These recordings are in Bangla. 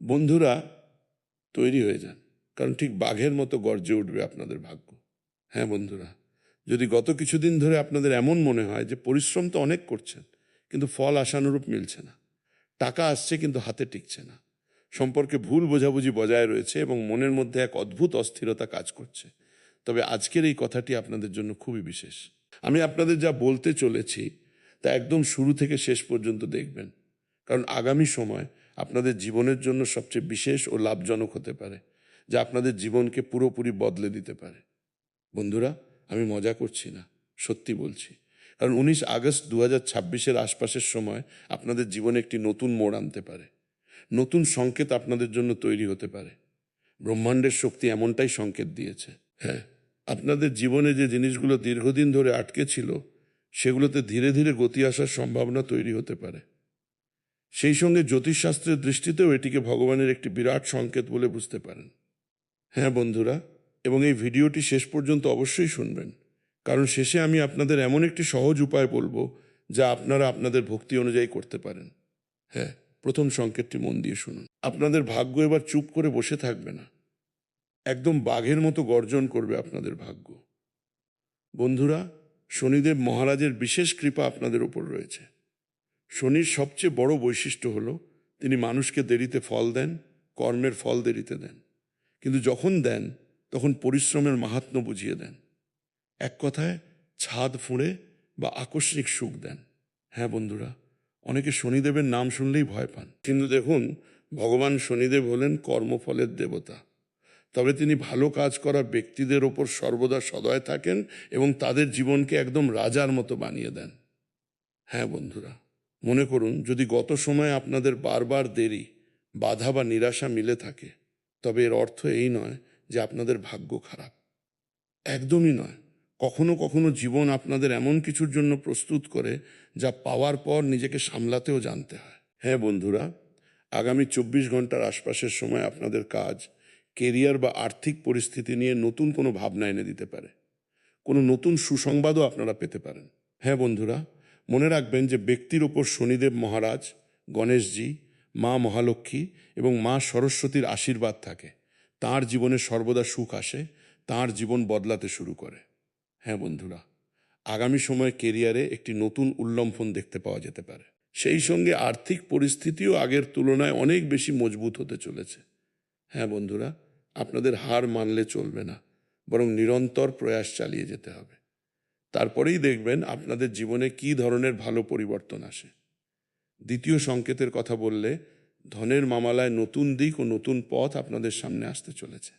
বন্ধুরা, তৈরি হয়ে যান, কারণ ঠিক বাঘের মতো গর্জে উঠবে আপনাদের ভাগ্য। হ্যাঁ বন্ধুরা, যদি গত কিছুদিন ধরে আপনাদের এমন মনে হয় যে পরিশ্রম তো অনেক করছেন কিন্তু ফল আশানুরূপ মিলছে না, টাকা আসছে কিন্তু হাতে টিকছে না, সম্পর্কে ভুল বোঝাবুঝি বজায় রয়েছে এবং মনের মধ্যে এক অদ্ভুত অস্থিরতা কাজ করছে, তবে আজকের এই কথাটি আপনাদের জন্য খুবই বিশেষ। আমি আপনাদের যা বলতে চলেছি তা একদম শুরু থেকে শেষ পর্যন্ত দেখবেন, কারণ আগামী সময় আপনাদের জীবনের জন্য সবচেয়ে বিশেষ ও লাভজনক হতে পারে, যা আপনাদের জীবনকে পুরোপুরি বদলে দিতে পারে। বন্ধুরা, আমি মজা করছি না, সত্যি বলছি, কারণ 19 আগস্ট 2026-এর আশপাশের সময় আপনাদের জীবনে একটি নতুন মোড় আনতে পারে, নতুন সংকেত আপনাদের জন্য তৈরি হতে পারে। ব্রহ্মাণ্ডের শক্তি এমনটাই সংকেত দিয়েছে। হ্যাঁ, আপনাদের জীবনে যে জিনিসগুলো দীর্ঘদিন ধরে আটকে ছিল সেগুলোতে ধীরে ধীরে গতি আসার সম্ভাবনা তৈরি হতে পারে। সেই সঙ্গে জ্যোতিষশাস্ত্রের দৃষ্টিতেও এটিকে ভগবানের একটি বিরাট সংকেত বলে বুঝতে পারেন। হ্যাঁ বন্ধুরা, এবং এই ভিডিওটি শেষ পর্যন্ত অবশ্যই শুনবেন, কারণ শেষে আমি আপনাদের এমন একটি সহজ উপায় বলবো যা আপনারা আপনাদের ভক্তি অনুযায়ী করতে পারেন। হ্যাঁ, প্রথম সংকেতটি মন দিয়ে শুনুন। আপনাদের ভাগ্য এবার চুপ করে বসে থাকবে না, একদম বাঘের মতো গর্জন করবে আপনাদের ভাগ্য। বন্ধুরা, শনিদেব মহারাজের বিশেষ কৃপা আপনাদের উপর রয়েছে। শনির সবচেয়ে বড় বৈশিষ্ট্য হলো তিনি মানুষকে দেরিতে ফল দেন, কর্মের ফল দেরিতে দেন, কিন্তু যখন দেন তখন পরিশ্রমের মাহাত্ম্য বুঝিয়ে দেন। এক কথায় ছাদ ফুঁড়ে বা আকস্মিক সুখ দেন। হ্যাঁ বন্ধুরা, অনেকে শনিদেবের নাম শুনলেই ভয় পান, কিন্তু দেখুন, ভগবান শনিদেব হলেন কর্মফলের দেবতা। তবে তিনি ভালো কাজ করা ব্যক্তিদের ওপর সর্বদা সদয় থাকেন এবং তাদের জীবনকে একদম রাজার মতো বানিয়ে দেন। হ্যাঁ বন্ধুরা, মনে করুন যদি গত সময়ে আপনাদের বারবার দেরি, বাধা বা নিরাশা মিলে থাকে, তবে এর অর্থ এই নয় যে আপনাদের ভাগ্য খারাপ, একদমই নয়। কখনো কখনো জীবন আপনাদের এমন কিছুর জন্য প্রস্তুত করে যা পাওয়ার পর নিজেকে সামলাতেও জানতে হয়। হ্যাঁ বন্ধুরা, আগামী 24 ঘন্টার আশপাশের সময় আপনাদের কাজ, কেরিয়ার বা আর্থিক পরিস্থিতি নিয়ে নতুন কোনো ভাবনা এনে দিতে পারে, কোনো নতুন সুসংবাদও আপনারা পেতে পারেন। হ্যাঁ বন্ধুরা, মনে রাখবেন যে ব্যক্তির ওপর শনিদেব মহারাজ, গণেশজি, মা মহালক্ষ্মী এবং মা সরস্বতীর আশীর্বাদ থাকে। তাঁর জীবনে সর্বদা সুখ আসে, তাঁর জীবন বদলাতে শুরু করে। হ্যাঁ বন্ধুরা, আগামী সময়ে কেরিয়ারে একটি নতুন উল্লম্ফন দেখতে পাওয়া যেতে পারে। সেই সঙ্গে আর্থিক পরিস্থিতিও আগের তুলনায় অনেক বেশি মজবুত হতে চলেছে। হ্যাঁ বন্ধুরা, আপনাদের হার মানলে চলবে না, বরং নিরন্তর প্রয়াস চালিয়ে যেতে হবে। তারপরেই দেখবেন আপনাদের জীবনে কী ধরনের ভালো পরিবর্তন আসে। দ্বিতীয় সংকেতের কথা বললে, ধনের মামলায় নতুন দিক ও নতুন পথ আপনাদের সামনে আসতে চলেছে।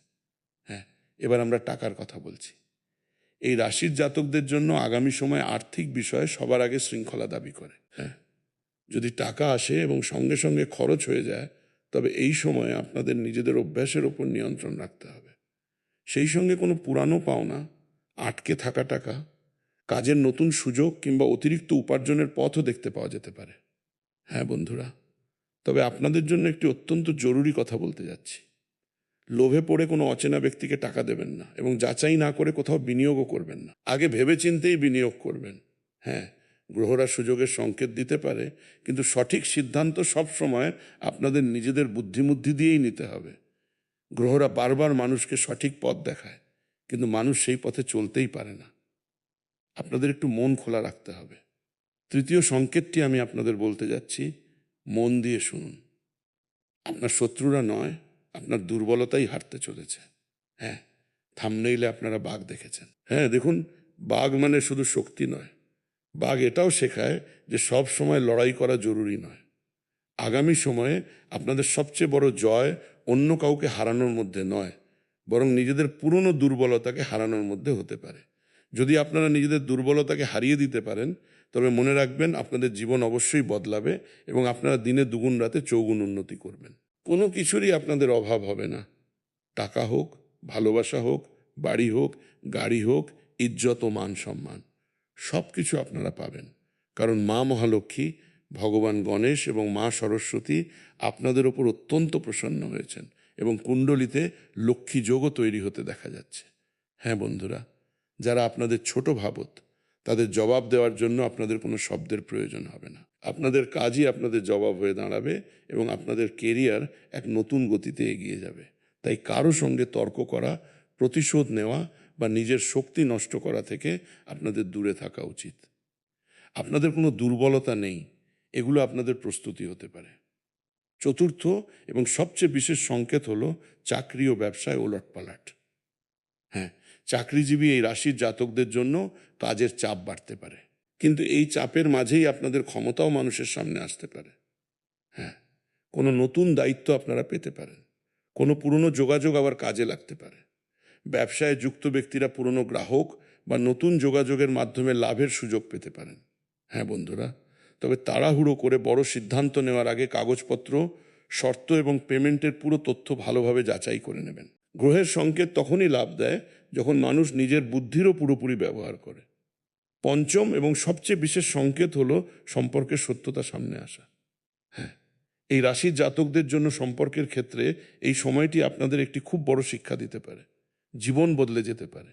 হ্যাঁ, এবার আমরা টাকার কথা বলছি। এই রাশির জাতকদের জন্য আগামী সময় আর্থিক বিষয়ে সবার আগে শৃঙ্খলা দাবি করে। হ্যাঁ, যদি টাকা আসে এবং সঙ্গে সঙ্গে খরচ হয়ে যায়, তবে এই সময়ে আপনাদের নিজেদের অভ্যাসের ওপর নিয়ন্ত্রণ রাখতে হবে। সেই সঙ্গে কোনো পুরানো পাওনা, আটকে থাকা টাকা, কাজের নতুন সুযোগ কিংবা অতিরিক্ত উপার্জনের পথও দেখতে পাওয়া যেতে পারে। হ্যাঁ বন্ধুরা, তবে আপনাদের জন্য একটি অত্যন্ত জরুরি কথা বলতে যাচ্ছি। লোভে পড়ে কোনো অচেনা ব্যক্তিকে টাকা দেবেন না এবং যাচাই না করে কোথাও বিনিয়োগও করবেন না। আগে ভেবেচিন্তেই বিনিয়োগ করবেন। হ্যাঁ, গ্রহরা সুযোগের সংকেত দিতে পারে, কিন্তু সঠিক সিদ্ধান্ত সবসময় আপনাদের নিজেদের বুদ্ধিমুদ্ধি দিয়েই নিতে হবে। গ্রহরা বারবার মানুষকে সঠিক পথ দেখায়, কিন্তু মানুষ সেই পথে চলতেই পারে না। আপনাদের একটু মন খোলা রাখতে হবে। তৃতীয় সংকেতটি আমি আপনাদের বলতে যাচ্ছি, মন দিয়ে শুনুন। আপনার শত্রুরা নয়, আপনার দুর্বলতাই হারতে চলেছে। হ্যাঁ, থাম্বনেইলে আপনারা বাঘ দেখেছেন। হ্যাঁ দেখুন, বাঘ মানে শুধু শক্তি নয়, বাঘ এটাও শেখায় যে সব সময় লড়াই করা জরুরি নয়। আগামী সময়ে আপনাদের সবচেয়ে বড় জয় অন্য কাউকে হারানোর মধ্যে নয়, বরং নিজেদের পুরনো দুর্বলতাকে হারানোর মধ্যে হতে পারে। যদি আপনারা নিজেদের দুর্বলতাকে হারিয়ে দিতে পারেন, তবে মনে রাখবেন আপনাদের জীবন অবশ্যই বদলাবে এবং আপনারা দিনে দুগুণ রাতে চৌগুণ উন্নতি করবেন। কোনো কিছুরই আপনাদের অভাব হবে না। টাকা হোক, ভালোবাসা হোক, বাড়ি হোক, গাড়ি হোক, ইজ্জত ও মান সম্মান, সব কিছু আপনারা পাবেন, কারণ মা মহালক্ষ্মী, ভগবান গণেশ এবং মা সরস্বতী আপনাদের ওপর অত্যন্ত প্রসন্ন হয়েছেন এবং কুণ্ডলিতে লক্ষ্মী যোগও তৈরি হতে দেখা যাচ্ছে। হ্যাঁ বন্ধুরা, যারা আপনাদের ছোট ভাবত, তাদের জবাব দেওয়ার জন্য আপনাদের কোনো শব্দের প্রয়োজন হবে না। আপনাদের কাজই আপনাদের জবাব হয়ে দাঁড়াবে এবং আপনাদের কেরিয়ার এক নতুন গতিতে এগিয়ে যাবে। তাই কারো সঙ্গে তর্ক করা, প্রতিশোধ নেওয়া বা নিজের শক্তি নষ্ট করা থেকে আপনাদের দূরে থাকা উচিত। আপনাদের কোনো দুর্বলতা নেই, এগুলো আপনাদের প্রস্তুতি হতে পারে। চতুর্থ এবং সবচেয়ে বিশেষ সংকেত হলো চাকরি ও ব্যবসায় ওলটপালট। হ্যাঁ, চাকরিজীবী এই রাশির জাতকদের জন্য কাজের চাপ বাড়তে পারে, কিন্তু এই চাপের মাঝেই আপনাদের ক্ষমতাও মানুষের সামনে আসতে পারে। হ্যাঁ, কোনো নতুন দায়িত্ব আপনারা পেতে পারেন, কোনো পুরনো যোগাযোগ আবার কাজে লাগতে পারে। ব্যবসায় যুক্ত ব্যক্তিরা পুরনো গ্রাহক বা নতুন যোগাযোগের মাধ্যমে লাভের সুযোগ পেতে পারেন। হ্যাঁ বন্ধুরা, তবে তাড়াহুড়ো করে বড় সিদ্ধান্ত নেওয়ার আগে কাগজপত্র, শর্ত এবং পেমেন্টের পুরো তথ্য ভালোভাবে যাচাই করে নেবেন। গ্রহের সংকেত তখনই লাভ দেয় যখন মানুষ নিজের বুদ্ধিরও পুরোপুরি ব্যবহার করে। পঞ্চম এবং সবচেয়ে বিশেষ সংকেত হলো সম্পর্কের সত্যতা সামনে আসা। হ্যাঁ, এই রাশির জাতকদের জন্য সম্পর্কের ক্ষেত্রে এই সময়টি আপনাদের একটি খুব বড় শিক্ষা দিতে পারে। জীবন বদলে যেতে পারে।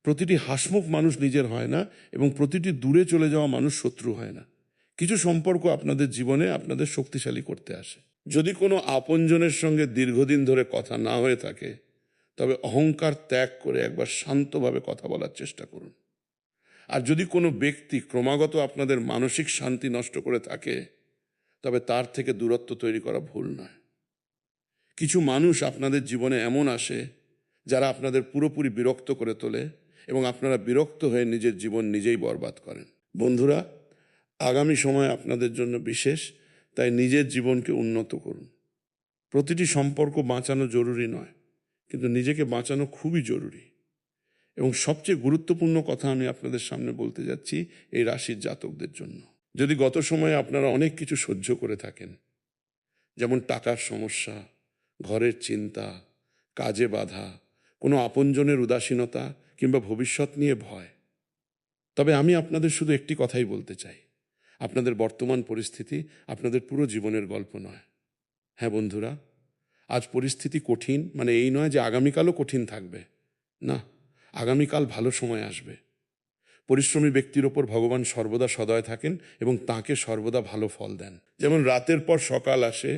প্রতিটি হাসমুখ মানুষ নিজের হয় না এবং প্রতিটি দূরে চলে যাওয়া মানুষ শত্রু হয় না। কিছু সম্পর্ক আপনাদের জীবনে আপনাদের শক্তিশালী করতে আসে। যদি কোনো আপনজনের সঙ্গে দীর্ঘদিন ধরে কথা না হয়ে থাকে, তবে অহংকার ত্যাগ করে একবার শান্তভাবে কথা বলার চেষ্টা করুন। আর যদি কোনো ব্যক্তি ক্রমাগত আপনাদের মানসিক শান্তি নষ্ট করে থাকে, তবে তার থেকে দূরত্ব তৈরি করা ভুল নয়। কিছু মানুষ আপনাদের জীবনে এমন আসে যারা আপনাদের পুরোপুরি বিরক্ত করে তোলে এবং আপনারা বিরক্ত হয়ে নিজের জীবন নিজেই বরবাদ করেন। বন্ধুরা, আগামী সময় আপনাদের জন্য বিশেষ, তাই নিজের জীবনকে উন্নত করুন। প্রতিটি সম্পর্ক বাঁচানো জরুরি নয়, কিন্তু নিজেকে বাঁচানো খুবই জরুরি। এবং সবচেয়ে গুরুত্বপূর্ণ কথা আমি আপনাদের সামনে বলতে যাচ্ছি এই রাশির জাতকদের জন্য। যদি গত সময়ে আপনারা অনেক কিছু সহ্য করে থাকেন, যেমন টাকার সমস্যা, ঘরের চিন্তা, কাজে বাধা, কোনো আপনজনের উদাসীনতা কিংবা ভবিষ্যৎ নিয়ে ভয়, তবে আমি আপনাদের শুধু একটি কথাই বলতে চাই, আপনাদের বর্তমান পরিস্থিতি আপনাদের পুরো জীবনের গল্প নয়। হ্যাঁ বন্ধুরা, আজ পরিস্থিতি কঠিন মানে এই নয় যে আগামীকালও কঠিন থাকবে। না, আগামীকাল ভালো সময় আসবে। পরিশ্রমী ব্যক্তির ওপর ভগবান সর্বদা সদয় থাকেন এবং তাঁকে সর্বদা ভালো ফল দেন। যেমন রাতের পর সকাল আসে,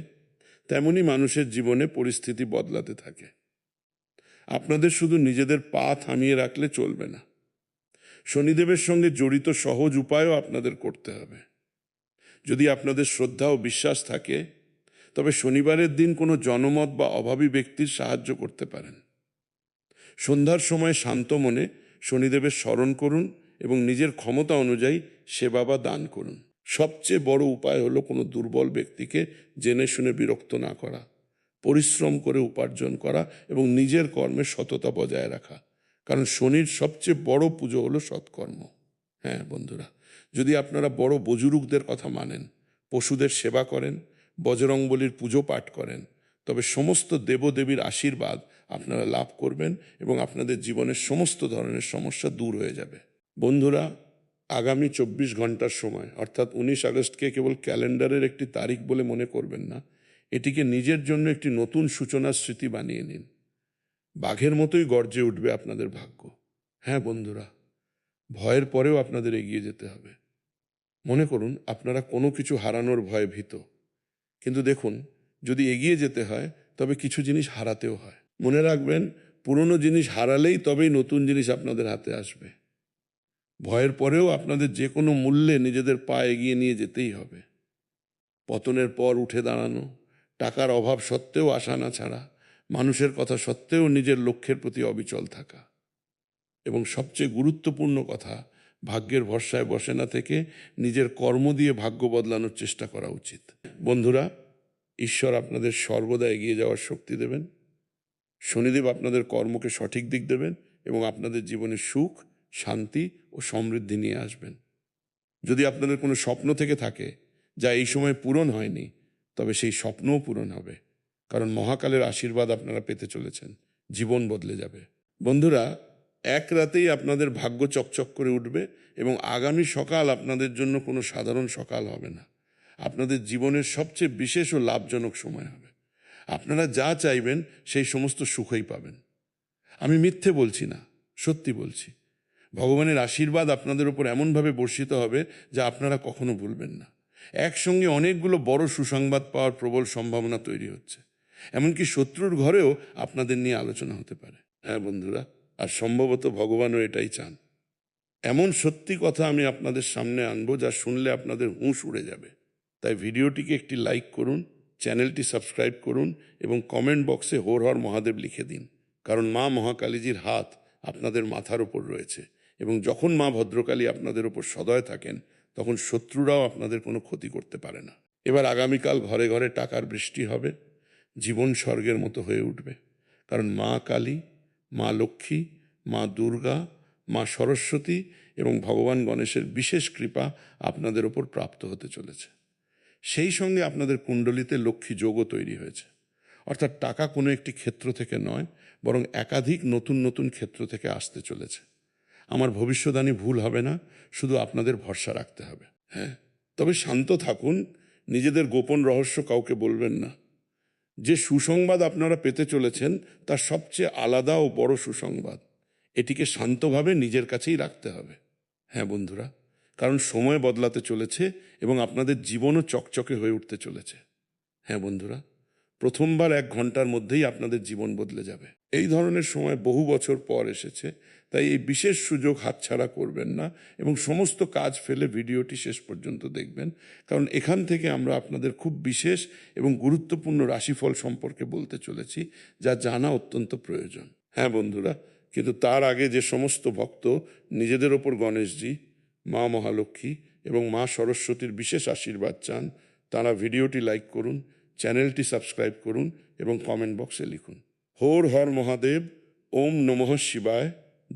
তেমনি মানুষের জীবনে পরিস্থিতি বদলাতে থাকে। আপনাদের শুধু নিজেদের পা থামিয়ে রাখলে চলবে না, শনিদেবের সঙ্গে জড়িত সহজ উপায়ও আপনাদের করতে হবে। যদি আপনাদের শ্রদ্ধা ও বিশ্বাস থাকে, তবে শনিবারের দিন কোনো জনমত বা অভাবী ব্যক্তির সাহায্য করতে পারেন। সন্ধ্যার সময় শান্ত মনে শনিদেবের স্মরণ করুন এবং নিজের ক্ষমতা অনুযায়ী সেবা বা দান করুন। সবচেয়ে বড় উপায় হলো কোনো দুর্বল ব্যক্তিকে জেনে শুনে বিরক্ত না করা, পরিশ্রম করে উপার্জন করা এবং নিজের কর্মে সততা বজায় রাখা। কারণ শনির সবচেয়ে বড় পুজো হলো সৎকর্ম। হ্যাঁ বন্ধুরা, যদি আপনারা বড় বুজুর্গদের কথা মানেন, পশুদের সেবা করেন, বজরংবলীর পুজো পাঠ করেন, তবে সমস্ত দেবদেবীর আশীর্বাদ আপনারা লাভ করবেন এবং আপনাদের জীবনের সমস্ত ধরনের সমস্যা দূর হয়ে যাবে। বন্ধুরা, আগামী 24 ঘন্টার সময় অর্থাৎ 19 আগস্টকে কেবল ক্যালেন্ডারের একটি তারিখ বলে মনে করবেন না, এটিকে নিজের জন্য একটি নতুন সূচনার স্মৃতি বানিয়ে নিন। বাঘের মতোই গর্জে উঠবে আপনাদের ভাগ্য। হ্যাঁ বন্ধুরা, ভয়ের পরেও আপনাদের এগিয়ে যেতে হবে। মনে করুন আপনারা কোনো কিছু হারানোর ভয়ে ভীত, কিন্তু দেখুন, যদি এগিয়ে যেতে হয় তবে কিছু জিনিস হারাতেও হয়। মনে রাখবেন, পুরনো জিনিস হারালেই তবেই নতুন জিনিস আপনাদের হাতে আসবে। ভয়ের পরেও আপনাদের যে কোনো মূল্যে নিজেদের পা এগিয়ে নিয়ে যেতেই হবে। পতনের পর উঠে দাঁড়ানো, টাকার অভাব সত্ত্বেও আশা না ছাড়া, মানুষের কথা সত্ত্বেও নিজের লক্ষ্যের প্রতি অবিচল থাকা, এবং সবচেয়ে গুরুত্বপূর্ণ কথা, ভাগ্যের ভরসায় বসে না থেকে নিজের কর্ম দিয়ে ভাগ্য বদলানোর চেষ্টা করা উচিত। বন্ধুরা, ঈশ্বর আপনাদের সর্বদা এগিয়ে যাওয়ার শক্তি দেবেন। শনিদেব আপনাদের কর্মকে সঠিক দিক দেবেন এবং আপনাদের জীবনে সুখ, শান্তি ও সমৃদ্ধি নিয়ে আসবেন। যদি আপনাদের কোনো স্বপ্ন থেকে থাকে যা এই সময় পূরণ হয়নি, তবে সেই স্বপ্নও পূরণ হবে, কারণ মহাকালের আশীর্বাদ আপনারা পেতে চলেছেন। জীবন বদলে যাবে। বন্ধুরা, এক রাতেই আপনাদের ভাগ্য চকচক করে উঠবে এবং আগামী সকাল আপনাদের জন্য কোনো সাধারণ সকাল হবে না, আপনাদের জীবনের সবচেয়ে বিশেষ ও লাভজনক সময় হবে। আপনারা যা চাইবেন সেই সমস্ত সুখই পাবেন। আমি মিথ্যে বলছি না, সত্যি বলছি। ভগবানের আশীর্বাদ আপনাদের উপর এমনভাবে বর্ষিত হবে যা আপনারা কখনো ভুলবেন না। একসঙ্গে অনেকগুলো বড় সুসংবাদ পাওয়ার প্রবল সম্ভাবনা তৈরি হচ্ছে। এমনকি শত্রুর ঘরেও আপনাদের নিয়ে আলোচনা হতে পারে। হ্যাঁ বন্ধুরা, আর সম্ভবত ভগবানও এটাই চান। এমন সত্যি কথা আমি আপনাদের সামনে আনবো যা শুনলে আপনাদের হুঁশ উড়ে যাবে। তাই ভিডিওটিকে একটি লাইক করুন, চ্যানেলটি সাবস্ক্রাইব করুন এবং কমেন্ট বক্সে হর হর মহাদেব লিখে দিন। কারণ মা মহাকালীজির হাত আপনাদের মাথার ওপর রয়েছে এবং যখন মা ভদ্রকালী আপনাদের ওপর সদয় থাকেন তখন শত্রুরাও আপনাদের কোনো ক্ষতি করতে পারে না। এবার আগামীকাল ঘরে ঘরে টাকার বৃষ্টি হবে, জীবন স্বর্গের মতো হয়ে উঠবে। কারণ মা কালী, মা লক্ষ্মী, মা দুর্গা, মা সরস্বতী এবং ভগবান গণেশের বিশেষ কৃপা আপনাদের ওপর প্রাপ্ত হতে চলেছে। সেই সঙ্গে আপনাদের কুণ্ডলিতে লক্ষ্মী যোগও তৈরি হয়েছে। অর্থাৎ টাকা কোনো একটি ক্ষেত্র থেকে নয়, বরং একাধিক নতুন নতুন ক্ষেত্র থেকে আসতে চলেছে। আমার ভবিষ্যদ্বাণী ভুল হবে না, শুধু আপনাদের ভরসা রাখতে হবে। হ্যাঁ, তবে শান্ত থাকুন, নিজেদের গোপন রহস্য কাউকে বলবেন না। যে সুসংবাদ আপনারা পেতে চলেছেন তার সবচেয়ে আলাদা ও বড় সুসংবাদ, এটিকে শান্তভাবে নিজের কাছেই রাখতে হবে। হ্যাঁ বন্ধুরা, কারণ সময় বদলাতে চলেছে এবং আপনাদের জীবনও চকচকে হয়ে উঠতে চলেছে। হ্যাঁ বন্ধুরা, প্রথমবার 1 ঘন্টার মধ্যেই আপনাদের জীবন বদলে যাবে। এই ধরনের সময় বহু বছর পর এসেছে, তাই এই বিশেষ সুযোগ হাতছাড়া করবেন না এবং সমস্ত কাজ ফেলে ভিডিওটি শেষ পর্যন্ত দেখবেন। কারণ এখান থেকে আমরা আপনাদের খুব বিশেষ এবং গুরুত্বপূর্ণ রাশিফল সম্পর্কে বলতে চলেছি, যা জানা অত্যন্ত প্রয়োজন। হ্যাঁ বন্ধুরা, কিন্তু তার আগে যে সমস্ত ভক্ত নিজেদের ওপর গণেশজি, মা মহালক্ষ্মী এবং মা সরস্বতীর বিশেষ আশীর্বাদ চান, তারা ভিডিওটি লাইক করুন, চ্যানেলটি সাবস্ক্রাইব করুন এবং কমেন্ট বক্সে লিখুন হর হর মহাদেব, ওম নমঃ শিবায়,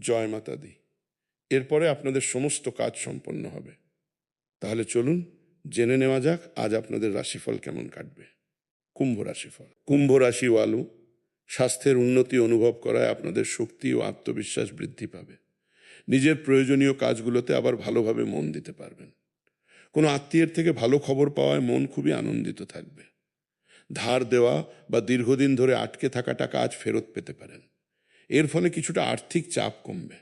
জয় মাতা দি। এরপরে আপনাদের সমস্ত কাজ সম্পন্ন হবে। তাহলে চলুন জেনে নেওয়া যাক আজ আপনাদের রাশিফল কেমন কাটবে। কুম্ভ রাশিফল। কুম্ভ রাশি ওয়ালু, স্বাস্থ্যের উন্নতি অনুভব করায় আপনাদের শক্তি ও আত্মবিশ্বাস বৃদ্ধি পাবে। নিজের প্রয়োজনীয় কাজগুলোতে আবার ভালোভাবে মন দিতে পারবেন। কোনো আত্মীয়ের থেকে ভালো খবর পাওয়ায় মন খুবই আনন্দিত থাকবে। ধার দেওয়া বা দীর্ঘদিন ধরে আটকে থাকা টাকা আজ ফেরত পেতে পারেন। এর ফলে কিছুটা আর্থিক চাপ কমবে।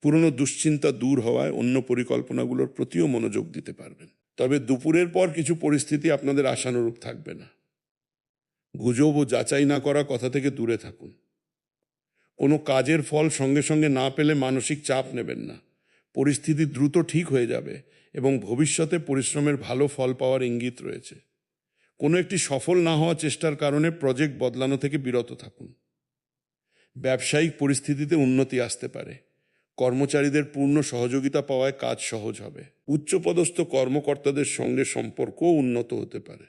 পুরনো দুশ্চিন্তা দূর হওয়ায় অন্য পরিকল্পনাগুলোর প্রতিও মনোযোগ দিতে পারবেন। তবে দুপুরের পর কিছু পরিস্থিতি আপনাদের আশানুরূপ থাকবে না। গুজব ও যাচাই না করা কথা থেকে দূরে থাকুন। কোনো কাজের ফল সঙ্গে সঙ্গে না পেলে মানসিক চাপ নেবেন না। পরিস্থিতি দ্রুত ঠিক হয়ে যাবে এবং ভবিষ্যতে পরিশ্রমের ভালো ফল পাওয়ার ইঙ্গিত রয়েছে। কোনো একটি সফল না হওয়া চেষ্টার কারণে প্রজেক্ট বদলানো থেকে বিরত থাকুন। ব্যবসায়িক পরিস্থিতিতে উন্নতি আসতে পারে। কর্মচারীদের পূর্ণ সহযোগিতা পাওয়ায় কাজ সহজ হবে। উচ্চপদস্থ কর্মকর্তাদের সঙ্গে সম্পর্কও উন্নত হতে পারে।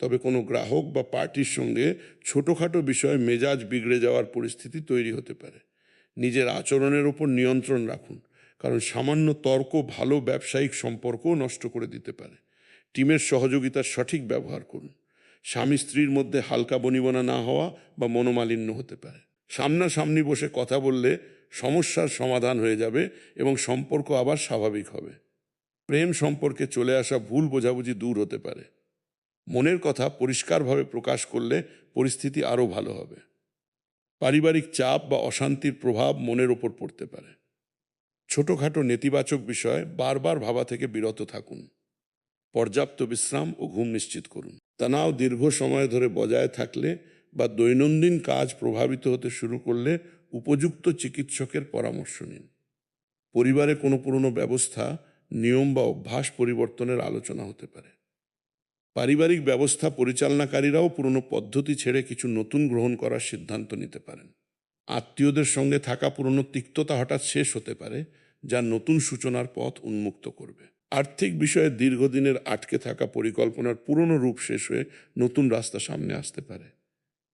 তবে কোনো গ্রাহক বা পার্টির সঙ্গে ছোটোখাটো বিষয়ে মেজাজ বিগড়ে যাওয়ার পরিস্থিতি তৈরি হতে পারে। নিজের আচরণের ওপর নিয়ন্ত্রণ রাখুন, কারণ সামান্য তর্ক ভালো ব্যবসায়িক সম্পর্কও নষ্ট করে দিতে পারে। টিমের সহযোগিতার সঠিক ব্যবহার করুন। স্বামী স্ত্রীর মধ্যে হালকা বনিবনা না হওয়া বা মনোমালিন্য হতে পারে। সামনাসামনি বসে কথা বললে সমস্যার সমাধান হয়ে যাবে এবং সম্পর্ক আবার স্বাভাবিক হবে। প্রেম সম্পর্কে চলে আসা ভুল বোঝাবুঝি দূর হতে পারে। মনের কথা পরিষ্কারভাবে প্রকাশ করলে পরিস্থিতি আরও ভালো হবে। পারিবারিক চাপ বা অশান্তির প্রভাব মনের ওপর পড়তে পারে। ছোটোখাটো নেতিবাচক বিষয় বারবার ভাবা থেকে বিরত থাকুন। পর্যাপ্ত বিশ্রাম ও ঘুম নিশ্চিত করুন। তনাও দীর্ঘ সময় ধরে বজায় থাকলে বা দৈনন্দিন কাজ প্রভাবিত হতে শুরু করলে উপযুক্ত চিকিৎসকের পরামর্শ নিন। পরিবারে কোনো পুরনো ব্যবস্থা, নিয়ম বা অভ্যাস পরিবর্তনের আলোচনা হতে পারে। পারিবারিক ব্যবস্থা পরিচালনাকারীরাও পুরনো পদ্ধতি ছেড়ে কিছু নতুন গ্রহণ করার সিদ্ধান্ত নিতে পারেন। আত্মীয়দের সঙ্গে থাকা পুরনো তিক্ততা হঠাৎ শেষ হতে পারে, যা নতুন সূচনার পথ উন্মুক্ত করবে। আর্থিক বিষয়ে দীর্ঘদিনের আটকে থাকা পরিকল্পনার পুরনো রূপ শেষ হয়ে নতুন রাস্তা সামনে আসতে পারে।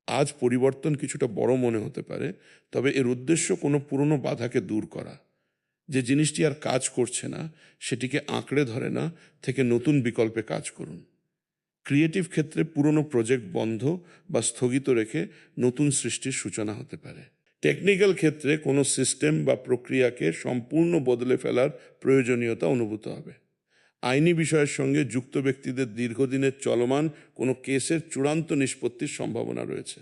আজ পরিবর্তন কিছুটা বড় মনে হতে পারে, তবে এর উদ্দেশ্য কোনো পুরনো বাধাকে দূর করা। যে জিনিসটি আর কাজ করছে না সেটিকে আঁকড়ে ধরে না থেকে নতুন বিকল্পে কাজ করুন। ক্রিয়েটিভ ক্ষেত্রে পুরনো প্রজেক্ট বন্ধ বা স্থগিত রেখে নতুন সৃষ্টির সূচনা হতে পারে। টেকনিক্যাল ক্ষেত্রে কোনো সিস্টেম বা প্রক্রিয়াকে সম্পূর্ণ বদলে ফেলার প্রয়োজনীয়তা অনুভূত হবে। আইনি বিষয়ের সঙ্গে যুক্ত ব্যক্তিদের দীর্ঘদিনের চলমান কোনো কেসের চূড়ান্ত নিষ্পত্তির সম্ভাবনা রয়েছে।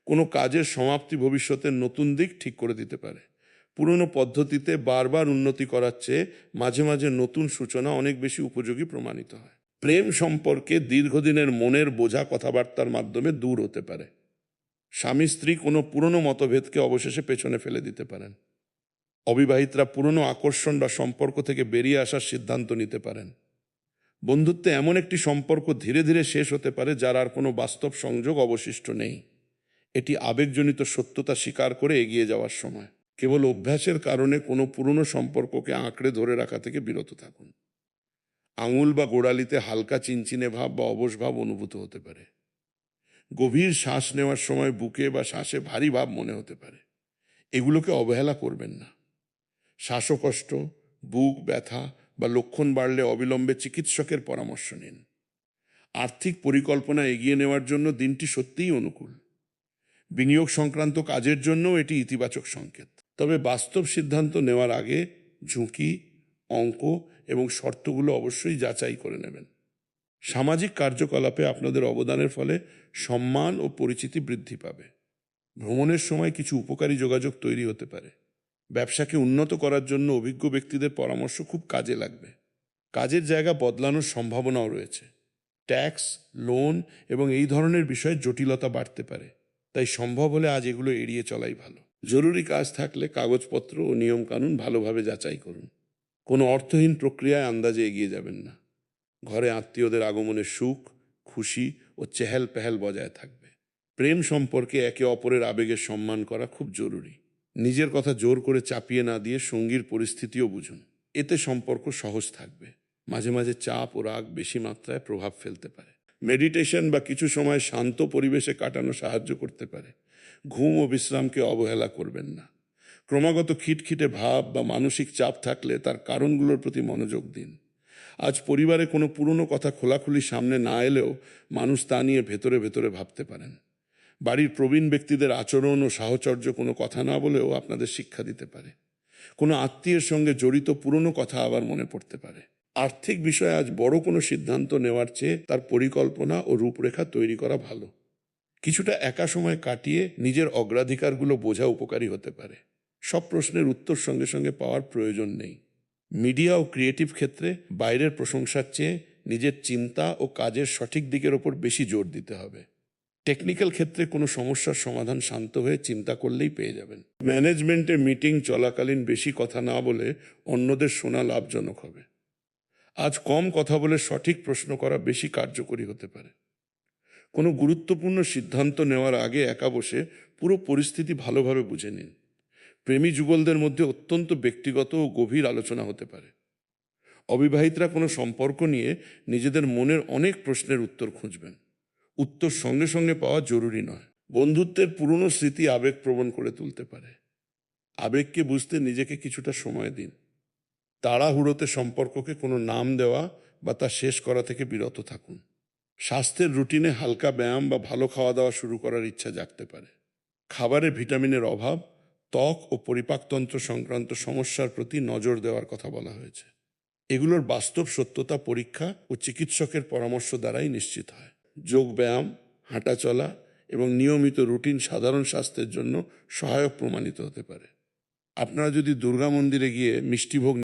কোনো কাজের সমাপ্তি ভবিষ্যতের নতুন দিক ঠিক করে দিতে পারে। পুরনো পদ্ধতিতে বারবার উন্নতি করার চেয়ে মাঝে মাঝে নতুন সূচনা অনেক বেশি উপযোগী প্রমাণিত হয়। প্রেম সম্পর্কে দীর্ঘদিনের মনের বোঝা কথাবার্তার মাধ্যমে দূর হতে পারে। স্বামী স্ত্রী কোনো পুরনো মতভেদকে অবশেষে পেছনে ফেলে দিতে পারেন। অবিবাহিতরা পুরনো আকর্ষণ বা সম্পর্ক থেকে বেরিয়ে আসার সিদ্ধান্ত নিতে পারেন। বন্ধুত্বে এমন একটি সম্পর্ক ধীরে ধীরে শেষ হতে পারে যার আর কোনো বাস্তব সংযোগ অবশিষ্ট নেই। এটি আবেগজনিত সত্যতা স্বীকার করে এগিয়ে যাওয়ার সময়। কেবল অভ্যাসের কারণে কোনো পুরনো সম্পর্ককে আঁকড়ে ধরে রাখা থেকে বিরত থাকুন। আঙুল বা গোড়ালিতে হালকা চিনচিনে ভাব বা অবশ ভাব অনুভূত হতে পারে। গভীর শ্বাস নেওয়ার সময় বুকে বা শ্বাসে ভারী ভাব মনে হতে পারে। এগুলোকে অবহেলা করবেন না। শ্বাসকষ্ট, বুক ব্যথা বা লক্ষণ বাড়লে অবিলম্বে চিকিৎসকের পরামর্শ নিন। আর্থিক পরিকল্পনা এগিয়ে নেওয়ার জন্য দিনটি সত্যিই অনুকূল। বিনিয়োগ সংক্রান্ত কাজের জন্যও এটি ইতিবাচক সংকেত। তবে বাস্তব সিদ্ধান্ত নেওয়ার আগে ঝুঁকি, অঙ্ক এবং শর্তগুলো অবশ্যই যাচাই করে নেবেন। সামাজিক কার্যকলাপে আপনাদের অবদানের ফলে সম্মান ও পরিচিতি বৃদ্ধি পাবে। ভ্রমণের সময় কিছু উপকারী যোগাযোগ তৈরি হতে পারে। ব্যবসাকে উন্নত করার জন্য অভিজ্ঞ ব্যক্তিদের পরামর্শ খুব কাজে লাগবে। কাজের জায়গা বদলানোর সম্ভাবনাও রয়েছে। ট্যাক্স, লোন এবং এই ধরনের বিষয়ে জটিলতা বাড়তে পারে, তাই সম্ভব হলে আজ এগুলো এড়িয়ে চলাই ভালো। জরুরি কাজ থাকলে কাগজপত্র ও নিয়মকানুন ভালোভাবে যাচাই করুন। কোনো অর্থহীন প্রক্রিয়ায় আন্দাজে এগিয়ে যাবেন না। ঘরে আত্মীয়দের আগমনে সুখ, খুশি ও চেহেল পেহেল বজায় থাকবে। প্রেম সম্পর্কে একে অপরের আবেগের সম্মান করা খুব জরুরি। নিজের কথা জোর করে চাপিয়ে না দিয়ে সঙ্গীর পরিস্থিতিও বুঝুন। এতে সম্পর্ক সহজ থাকবে। মাঝে মাঝে চাপ ও রাগ বেশি মাত্রায় প্রভাব ফেলতে পারে। মেডিটেশন বা কিছু সময় শান্ত পরিবেশে কাটানো সাহায্য করতে পারে। ঘুম ও বিশ্রামকে অবহেলা করবেন না। ক্রমাগত খিটখিটে ভাব বা মানসিক চাপ থাকলে তার কারণগুলোর প্রতি মনোযোগ দিন। আজ পরিবারে কোনো পুরনো কথা খোলাখুলি সামনে না এলেও মানুষ তা নিয়ে ভেতরে ভেতরে ভাবতে পারেন। বাড়ির প্রবীণ ব্যক্তিদের আচরণ ও সাহচর্য কোনো কথা না বলেও আপনাদের শিক্ষা দিতে পারে। কোনো আত্মীয়ের সঙ্গে জড়িত পুরনো কথা আবার মনে পড়তে পারে। আর্থিক বিষয়ে আজ বড় কোনো সিদ্ধান্ত নেওয়ার চেয়ে তার পরিকল্পনা ও রূপরেখা তৈরি করা ভালো। কিছুটা একা সময় কাটিয়ে নিজের অগ্রাধিকারগুলো বোঝা উপকারী হতে পারে। সব প্রশ্নের উত্তর সঙ্গে সঙ্গে পাওয়ার প্রয়োজন নেই। মিডিয়া ও ক্রিয়েটিভ ক্ষেত্রে বাইরের প্রশংসার চেয়ে নিজের চিন্তা ও কাজের সঠিক দিকের ওপর বেশি জোর দিতে হবে। টেকনিক্যাল ক্ষেত্রে কোনো সমস্যার সমাধান শান্ত হয়ে চিন্তা করলেই পেয়ে যাবেন। ম্যানেজমেন্টে মিটিং চলাকালীন বেশি কথা না বলে অন্যদের শোনা লাভজনক হবে। আজ কম কথা বলে সঠিক প্রশ্ন করা বেশি কার্যকরী হতে পারে। কোনো গুরুত্বপূর্ণ সিদ্ধান্ত নেওয়ার আগে একা বসে পুরো পরিস্থিতি ভালোভাবে বুঝে নিন। প্রেমী যুগলদের মধ্যে অত্যন্ত ব্যক্তিগত ও গভীর আলোচনা হতে পারে। অবিবাহিতরা কোনো সম্পর্ক নিয়ে নিজেদের মনের অনেক প্রশ্নের উত্তর খুঁজবেন। উত্তর সঙ্গে সঙ্গে পাওয়া জরুরি নয়। বন্ধুত্বের পুরনো স্মৃতি আবেগপ্রবণ করে তুলতে পারে। আবেগকে বুঝতে নিজেকে কিছুটা সময় দিন। তাড়াহুড়োতে সম্পর্ককে কোনো নাম দেওয়া বা তা শেষ করা থেকে বিরত থাকুন। স্বাস্থ্যের রুটিনে হালকা ব্যায়াম বা ভালো খাওয়া দাওয়া শুরু করার ইচ্ছা জাগতে পারে। খাবারে ভিটামিনের অভাব, ত্বক ও পরিপাকতন্ত্র সংক্রান্ত সমস্যার প্রতি নজর দেওয়ার কথা বলা হয়েছে। এগুলোর বাস্তব সত্যতা পরীক্ষা ও চিকিৎসকের পরামর্শ দ্বারাই নিশ্চিত হয়। যোগব্যায়াম, হাঁটাচলা এবং নিয়মিত রুটিন সাধারণ স্বাস্থ্যের জন্য সহায়ক প্রমাণিত হতে পারে। আপনারা যদি দুর্গা মন্দিরে গিয়ে মিষ্টিভোগ